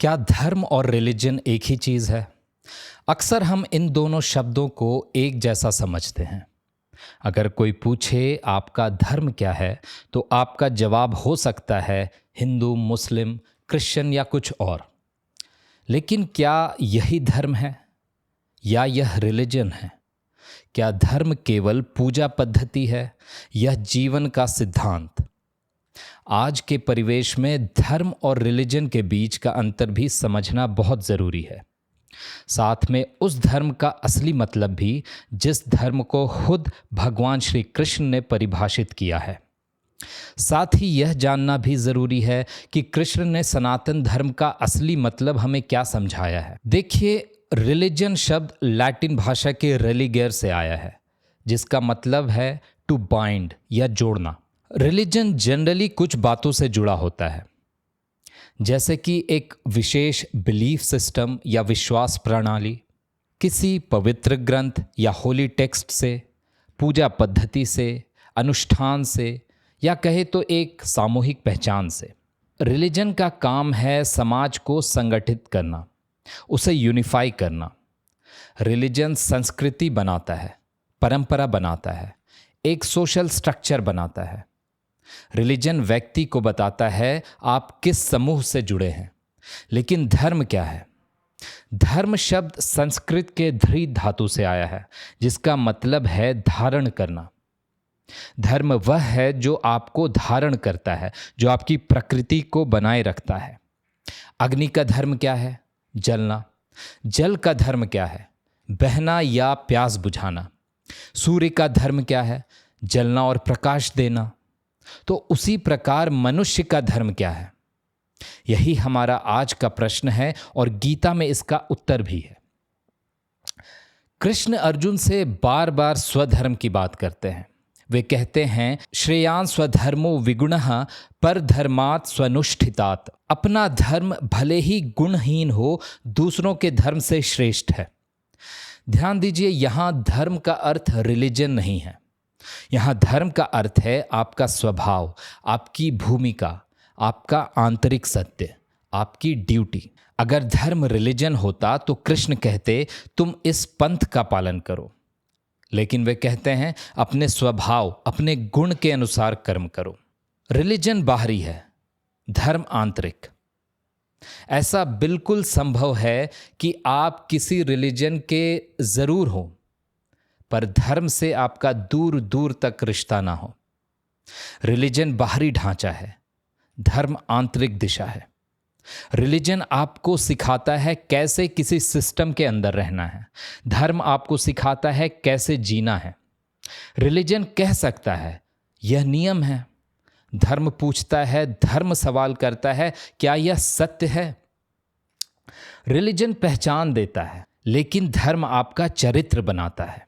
क्या धर्म और रिलीजन एक ही चीज़ है? अक्सर हम इन दोनों शब्दों को एक जैसा समझते हैं। अगर कोई पूछे आपका धर्म क्या है, तो आपका जवाब हो सकता है हिंदू, मुस्लिम, क्रिश्चियन या कुछ और। लेकिन क्या यही धर्म है या यह रिलीजन है? क्या धर्म केवल पूजा पद्धति है या जीवन का सिद्धांत? आज के परिवेश में धर्म और रिलीजन के बीच का अंतर भी समझना बहुत ज़रूरी है। साथ में उस धर्म का असली मतलब भी, जिस धर्म को खुद भगवान श्री कृष्ण ने परिभाषित किया है। साथ ही यह जानना भी ज़रूरी है कि कृष्ण ने सनातन धर्म का असली मतलब हमें क्या समझाया है। देखिए, रिलीजन शब्द लैटिन भाषा के रेलिगेर से आया है, जिसका मतलब है टू बाइंड या जोड़ना। रिलीजन जनरली कुछ बातों से जुड़ा होता है, जैसे कि एक विशेष बिलीफ सिस्टम या विश्वास प्रणाली, किसी पवित्र ग्रंथ या होली टेक्स्ट से, पूजा पद्धति से, अनुष्ठान से, या कहे तो एक सामूहिक पहचान से। रिलीजन का काम है समाज को संगठित करना, उसे यूनिफाई करना। रिलीजन संस्कृति बनाता है, परंपरा बनाता है, एक सोशल स्ट्रक्चर बनाता है। रिलीजन व्यक्ति को बताता है आप किस समूह से जुड़े हैं। लेकिन धर्म क्या है? धर्म शब्द संस्कृत के धृ धातु से आया है, जिसका मतलब है धारण करना। धर्म वह है जो आपको धारण करता है, जो आपकी प्रकृति को बनाए रखता है। अग्नि का धर्म क्या है? जलना। जल का धर्म क्या है? बहना या प्यास बुझाना। सूर्य का धर्म क्या है? जलना और प्रकाश देना। तो उसी प्रकार मनुष्य का धर्म क्या है? यही हमारा आज का प्रश्न है और गीता में इसका उत्तर भी है। कृष्ण अर्जुन से बार बार स्वधर्म की बात करते हैं। वे कहते हैं, श्रेयान स्वधर्मो विगुणः परधर्मात् स्वनुष्ठितात्। अपना धर्म भले ही गुणहीन हो, दूसरों के धर्म से श्रेष्ठ है। ध्यान दीजिए, यहाँ धर्म का अर्थ रिलीजन नहीं है। यहाँ धर्म का अर्थ है आपका स्वभाव, आपकी भूमिका, आपका आंतरिक सत्य, आपकी ड्यूटी। अगर धर्म रिलीजन होता तो कृष्ण कहते तुम इस पंथ का पालन करो। लेकिन वे कहते हैं अपने स्वभाव, अपने गुण के अनुसार कर्म करो। रिलीजन बाहरी है, धर्म आंतरिक। ऐसा बिल्कुल संभव है कि आप किसी रिलीजन के जरूर हो, पर धर्म से आपका दूर दूर तक रिश्ता ना हो। रिलीजन बाहरी ढांचा है, धर्म आंतरिक दिशा है। रिलीजन आपको सिखाता है कैसे किसी सिस्टम के अंदर रहना है, धर्म आपको सिखाता है कैसे जीना है। रिलीजन कह सकता है यह नियम है, धर्म पूछता है, धर्म सवाल करता है क्या यह सत्य है। रिलीजन पहचान देता है, लेकिन धर्म आपका चरित्र बनाता है।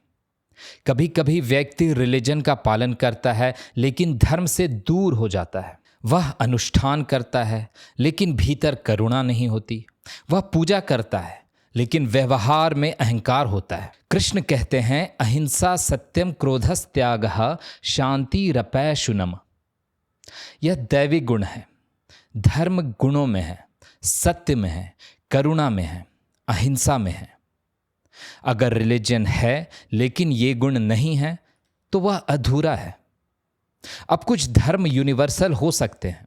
कभी कभी व्यक्ति रिलीजन का पालन करता है लेकिन धर्म से दूर हो जाता है। वह अनुष्ठान करता है लेकिन भीतर करुणा नहीं होती। वह पूजा करता है लेकिन व्यवहार में अहंकार होता है। कृष्ण कहते हैं, अहिंसा सत्यम क्रोधस त्यागः शांति रपै शुनम। यह दैवी गुण है। धर्म गुणों में है, सत्य में है, करुणा में है, अहिंसा में है। अगर रिलीजन है लेकिन ये गुण नहीं है तो वह अधूरा है। अब कुछ धर्म यूनिवर्सल हो सकते हैं,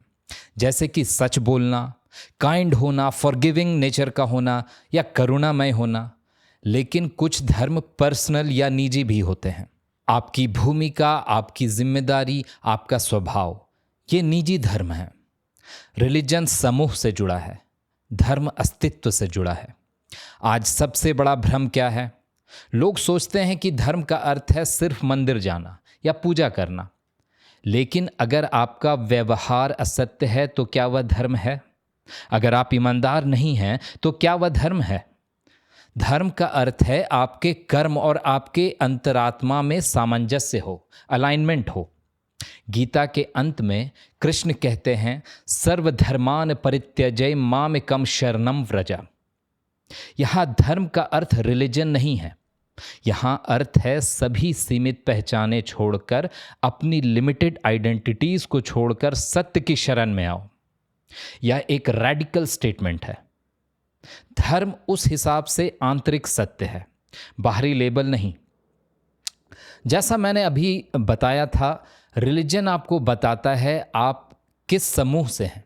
जैसे कि सच बोलना, काइंड होना, फॉरगिविंग नेचर का होना या करुणामय होना। लेकिन कुछ धर्म पर्सनल या निजी भी होते हैं। आपकी भूमिका, आपकी जिम्मेदारी, आपका स्वभाव, ये निजी धर्म है। रिलीजन समूह से जुड़ा है, धर्म अस्तित्व से जुड़ा है। आज सबसे बड़ा भ्रम क्या है? लोग सोचते हैं कि धर्म का अर्थ है सिर्फ मंदिर जाना या पूजा करना। लेकिन अगर आपका व्यवहार असत्य है तो क्या वह धर्म है? अगर आप ईमानदार नहीं हैं तो क्या वह धर्म है? धर्म का अर्थ है आपके कर्म और आपके अंतरात्मा में सामंजस्य हो, अलाइनमेंट हो। गीता के अंत में कृष्ण कहते हैं, सर्वधर्मान परित्यजय मामेकम शरणम व्रज। यहाँ धर्म का अर्थ रिलीजन नहीं है। यहाँ अर्थ है सभी सीमित पहचाने छोड़कर, अपनी लिमिटेड आइडेंटिटीज को छोड़कर सत्य की शरण में आओ। यह एक रेडिकल स्टेटमेंट है। धर्म उस हिसाब से आंतरिक सत्य है, बाहरी लेबल नहीं। जैसा मैंने अभी बताया था, रिलीजन आपको बताता है आप किस समूह से हैं,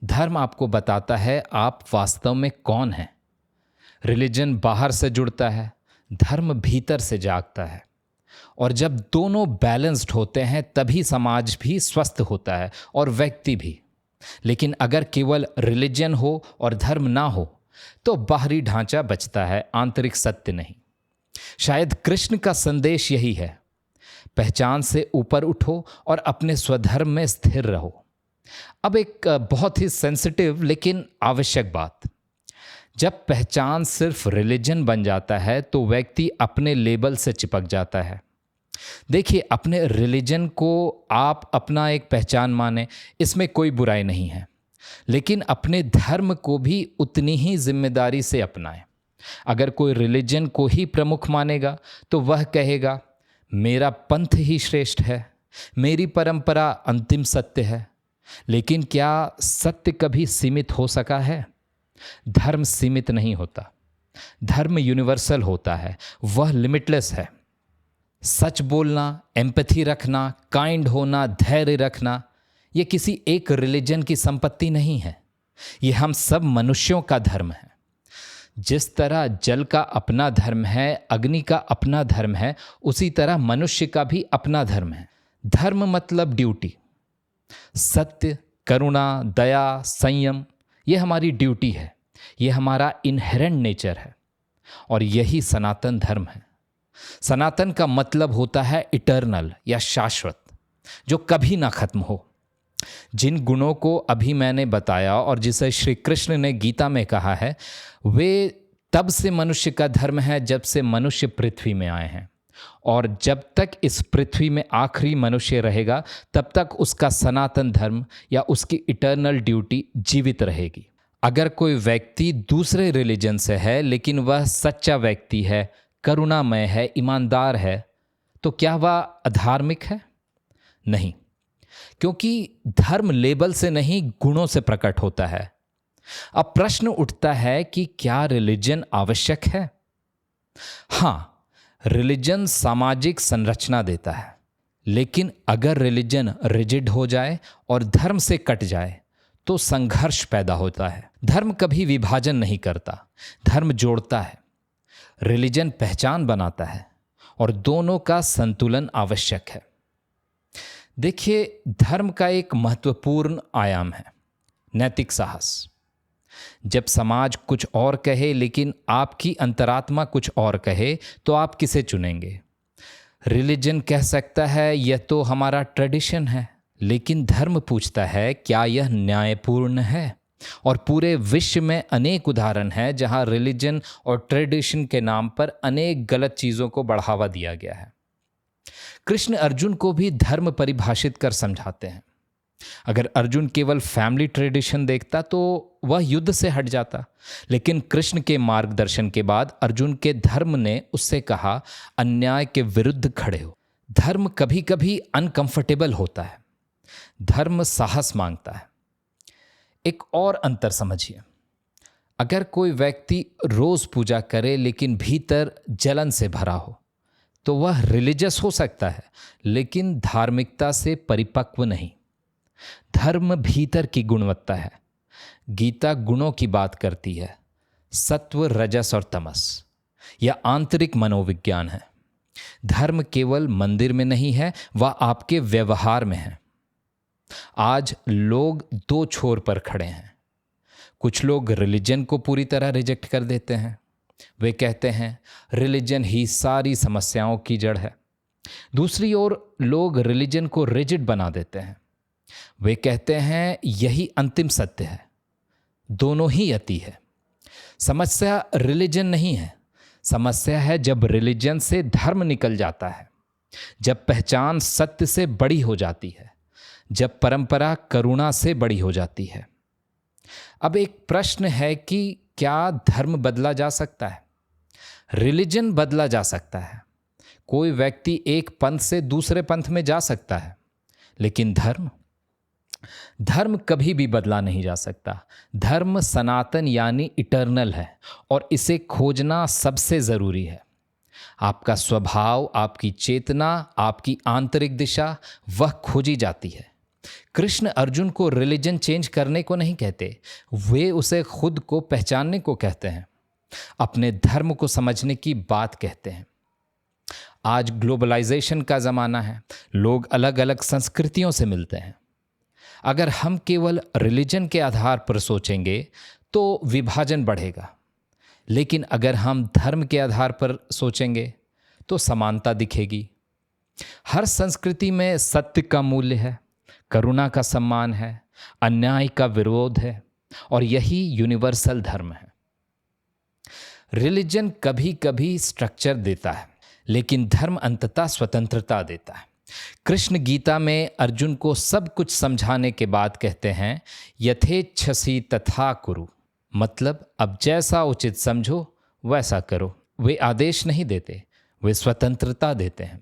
धर्म आपको बताता है आप वास्तव में कौन हैं। रिलीजन बाहर से जुड़ता है, धर्म भीतर से जागता है। और जब दोनों बैलेंस्ड होते हैं तभी समाज भी स्वस्थ होता है और व्यक्ति भी। लेकिन अगर केवल रिलीजन हो और धर्म ना हो तो बाहरी ढांचा बचता है, आंतरिक सत्य नहीं। शायद कृष्ण का संदेश यही है, पहचान से ऊपर उठो और अपने स्वधर्म में स्थिर रहो। अब एक बहुत ही सेंसिटिव लेकिन आवश्यक बात, जब पहचान सिर्फ रिलीजन बन जाता है तो व्यक्ति अपने लेबल से चिपक जाता है। देखिए, अपने रिलीजन को आप अपना एक पहचान माने, इसमें कोई बुराई नहीं है, लेकिन अपने धर्म को भी उतनी ही जिम्मेदारी से अपनाएं। अगर कोई रिलीजन को ही प्रमुख मानेगा तो वह कहेगा मेरा पंथ ही श्रेष्ठ है, मेरी परंपरा अंतिम सत्य है। लेकिन क्या सत्य कभी सीमित हो सका है? धर्म सीमित नहीं होता, धर्म यूनिवर्सल होता है, वह लिमिटलेस है। सच बोलना, एम्पैथी रखना, काइंड होना, धैर्य रखना, ये किसी एक रिलीजन की संपत्ति नहीं है, ये हम सब मनुष्यों का धर्म है। जिस तरह जल का अपना धर्म है, अग्नि का अपना धर्म है, उसी तरह मनुष्य का भी अपना धर्म है। धर्म मतलब ड्यूटी, सत्य, करुणा, दया, संयम, ये हमारी ड्यूटी है, ये हमारा इनहेरेंट नेचर है और यही सनातन धर्म है। सनातन का मतलब होता है इटर्नल या शाश्वत, जो कभी ना खत्म हो। जिन गुणों को अभी मैंने बताया और जिसे श्री कृष्ण ने गीता में कहा है, वे तब से मनुष्य का धर्म है जब से मनुष्य पृथ्वी में आए हैं, और जब तक इस पृथ्वी में आखिरी मनुष्य रहेगा तब तक उसका सनातन धर्म या उसकी इटर्नल ड्यूटी जीवित रहेगी। अगर कोई व्यक्ति दूसरे रिलीजन से है लेकिन वह सच्चा व्यक्ति है, करुणामय है, ईमानदार है, तो क्या वह अधार्मिक है? नहीं, क्योंकि धर्म लेबल से नहीं, गुणों से प्रकट होता है। अब प्रश्न उठता है कि क्या रिलीजन आवश्यक है? हाँ, रिलीजन सामाजिक संरचना देता है, लेकिन अगर रिलीजन रिजिड हो जाए और धर्म से कट जाए तो संघर्ष पैदा होता है। धर्म कभी विभाजन नहीं करता, धर्म जोड़ता है। रिलीजन पहचान बनाता है और दोनों का संतुलन आवश्यक है। देखिए, धर्म का एक महत्वपूर्ण आयाम है नैतिक साहस। जब समाज कुछ और कहे लेकिन आपकी अंतरात्मा कुछ और कहे तो आप किसे चुनेंगे? रिलीजन कह सकता है यह तो हमारा ट्रेडिशन है, लेकिन धर्म पूछता है क्या यह न्यायपूर्ण है? और पूरे विश्व में अनेक उदाहरण हैं जहां रिलीजन और ट्रेडिशन के नाम पर अनेक गलत चीज़ों को बढ़ावा दिया गया है। कृष्ण अर्जुन को भी धर्म परिभाषित कर समझाते हैं। अगर अर्जुन केवल फैमिली ट्रेडिशन देखता तो वह युद्ध से हट जाता, लेकिन कृष्ण के मार्गदर्शन के बाद अर्जुन के धर्म ने उससे कहा अन्याय के विरुद्ध खड़े हो। धर्म कभी कभी अनकंफर्टेबल होता है, धर्म साहस मांगता है। एक और अंतर समझिए, अगर कोई व्यक्ति रोज पूजा करे लेकिन भीतर जलन से भरा हो तो वह रिलीजियस हो सकता है, लेकिन धार्मिकता से परिपक्व नहीं। धर्म भीतर की गुणवत्ता है। गीता गुणों की बात करती है, सत्व, रजस और तमस। यह आंतरिक मनोविज्ञान है। धर्म केवल मंदिर में नहीं है, वह आपके व्यवहार में है। आज लोग दो छोर पर खड़े हैं। कुछ लोग रिलीजन को पूरी तरह रिजेक्ट कर देते हैं। वे कहते हैं रिलीजन ही सारी समस्याओं की जड़ है। दूसरी ओर लोग रिलीजन को रिजिड बना देते हैं। वे कहते हैं यही अंतिम सत्य है। दोनों ही अति है। समस्या रिलीजन नहीं है, समस्या है जब रिलीजन से धर्म निकल जाता है, जब पहचान सत्य से बड़ी हो जाती है, जब परंपरा करुणा से बड़ी हो जाती है। अब एक प्रश्न है कि क्या धर्म बदला जा सकता है? रिलीजन बदला जा सकता है। कोई व्यक्ति एक पंथ से दूसरे पंथ में जा सकता है, लेकिन धर्म धर्म कभी भी बदला नहीं जा सकता। धर्म सनातन यानी इटर्नल है और इसे खोजना सबसे ज़रूरी है। आपका स्वभाव, आपकी चेतना, आपकी आंतरिक दिशा वह खोजी जाती है। कृष्ण अर्जुन को रिलीजन चेंज करने को नहीं कहते, वे उसे खुद को पहचानने को कहते हैं, अपने धर्म को समझने की बात कहते हैं। आज ग्लोबलाइजेशन का ज़माना है, लोग अलग अलग संस्कृतियों से मिलते हैं। अगर हम केवल रिलीजन के आधार पर सोचेंगे तो विभाजन बढ़ेगा, लेकिन अगर हम धर्म के आधार पर सोचेंगे तो समानता दिखेगी। हर संस्कृति में सत्य का मूल्य है, करुणा का सम्मान है, अन्याय का विरोध है, और यही यूनिवर्सल धर्म है। रिलीजन कभी कभी स्ट्रक्चर देता है, लेकिन धर्म अंततः स्वतंत्रता देता है। कृष्ण गीता में अर्जुन को सब कुछ समझाने के बाद कहते हैं, यथेच्छसि तथा कुरु, मतलब अब जैसा उचित समझो वैसा करो। वे आदेश नहीं देते, वे स्वतंत्रता देते हैं।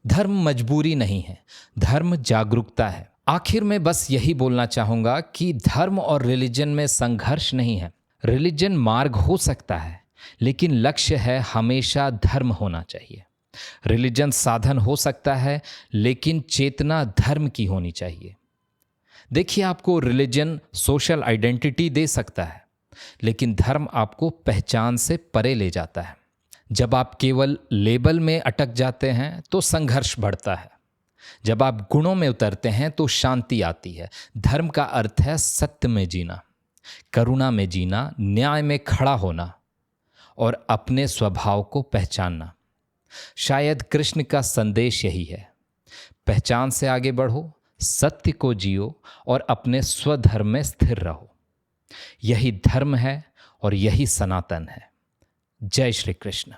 धर्म मजबूरी नहीं है, धर्म जागरूकता है। आखिर में बस यही बोलना चाहूँगा कि धर्म और रिलीजन में संघर्ष नहीं है। रिलीजन मार्ग हो सकता है, लेकिन लक्ष्य है हमेशा धर्म होना चाहिए। रिलीजन साधन हो सकता है, लेकिन चेतना धर्म की होनी चाहिए। देखिए, आपको रिलीजन सोशल आइडेंटिटी दे सकता है, लेकिन धर्म आपको पहचान से परे ले जाता है। जब आप केवल लेबल में अटक जाते हैं तो संघर्ष बढ़ता है। जब आप गुणों में उतरते हैं तो शांति आती है। धर्म का अर्थ है सत्य में जीना, करुणा में जीना, न्याय में खड़ा होना और अपने स्वभाव को पहचानना। शायद कृष्ण का संदेश यही है, पहचान से आगे बढ़ो, सत्य को जियो और अपने स्वधर्म में स्थिर रहो। यही धर्म है और यही सनातन है। जय श्री कृष्ण।